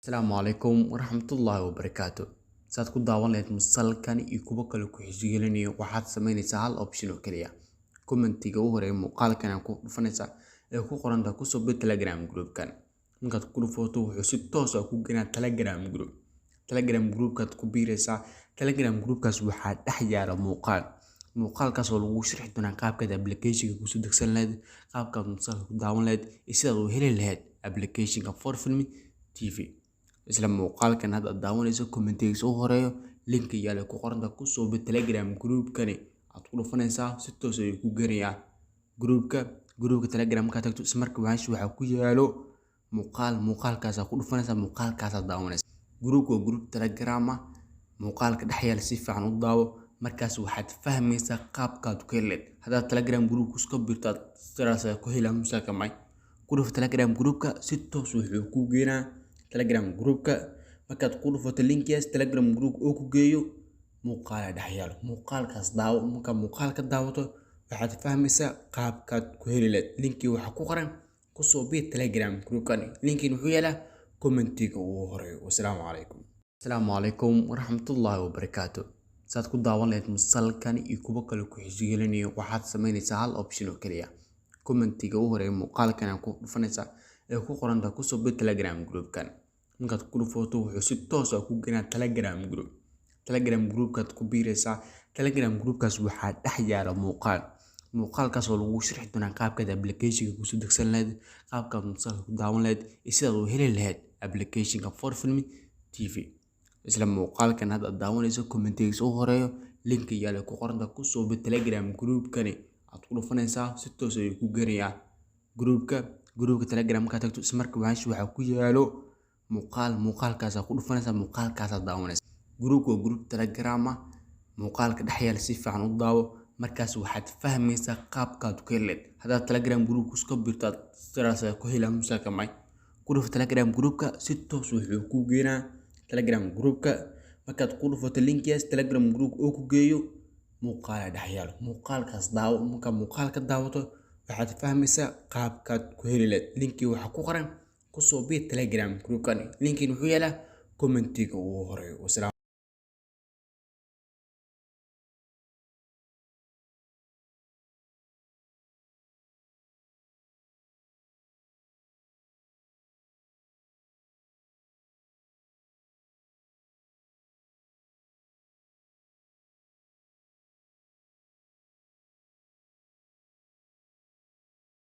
Asalaamu calaykum waraxmatullaahi wabarakaatu. Saad ku daawan lahayd musalkan iyo kuwa kale ku xiisogelinayo waxaad samaynaysaa hal option oo kaliya. Commentiga ugu horeeya muuqaalkan aad ku dhufanaysaa ee ku qoran tahay ku soo bir Telegram groupkan. Markaad ku dhufato wuxuu si toos ah ku geenaa Telegram group. Telegram groupkaad ku biiraysaa. Telegram groupkaas waxaa dhex yaala muuqaal. Muuqaalkaas oo lagu sharxi doonaa qaabka application-ka ku soo degsan lahayd, qaabka musalka ku daawan lahayd, iyo sida uu heli lahayd application-ka for film TV. isla muuqaalkan hadda daawanayso commentigiisa ugu horeeyo link yaala ku qoran tahay ku soo bir Telegram groupkani aad ku dhufanaysaa si toos ah ku geenaya groupka Telegram ka tagto isla markaa waxa ku yaalo muuqaalkaas aad ku dhufanaysaa muuqaalkaas aad daawanaysaa. Groupka group Telegram ah muuqaalka dhex yaala si fiican u daawo markaas waxaad fahmaysaa qaabkaad ku heli lahayd. Haddaad Telegram group iska birtaad sidaas ku heli musalka may ku dhuf Telegram groupka si toos wuxuu ku geenaa Telegram groupka. Markaad ku dhufato linkigaas Telegram group oo ku geeyo muuqaal dhex yaalo muuqaalkaas daawo marka muuqaalka daawato waxaad fahmaysaa qaabkaad ku heli lahayd. Linki waxa ku qoran ku soo bir Telegram groupkan. Linkin wuxuu yaalaa commentiga ugu horeeyo. Assalaamu calaykum waraxmatullaahi wabarakaatu. saad ku daawan lahayd musalkan iyo kuwa kale ku xiisogelinayo waxaad samaynaysaa hal option oo kaliya. Commentiga ugu horeeya muuqaalkan aad ku dhufanaysaa ee ku qoran tahay ku soo bir Telegram groupkan. Markaad ku dhufato wuxuu si toos ah ku geenaa Telegram group. Telegram groupkaad ku biiraysaa. Telegram groupkaas waxaa dhex yaala muuqaalkaas oo lagu sharxi doonaa qaabka application-ka ku soo degsan lahayd, qaabka musalka ku daawan lahayd, iyo sida uu heli lahayd application-ka for film TV. isla muuqaalkan hadda daawanayso commentigiisa ugu horeeyo link yaala ku qoran tahay ku soo bir Telegram groupkani aad ku dhufanaysaa si toos ah ku geenaya groupka Telegram ka tagto isla markaa waxa ku yaalo muuqaalkaas aad ku dhufanaysaa muuqaalkaas aad daawanaysaa. Groupka group Telegram ah muuqaalka dhex yaala si fiican u daawo markaas waxaad fahmaysaa qaabkaad ku heli lahayd. Haddaad Telegram group iska birtaad sidaas ku heli musalka may ku dhuf Telegram groupka si toos wuxuu ku geenaa Telegram groupka. Markaad ku dhufato linkigaas Telegram group oo ku geeyo muuqaal dhex yaalo muuqaalkaas daawo marka muuqaalka daawato waxaad fahmaysaa qaabkaad ku heli lahayd. Linki waxa ku qoran ku soo bir Telegram groupkan. Linkin wuxuu yaalaa commentiga ugu horeeyo.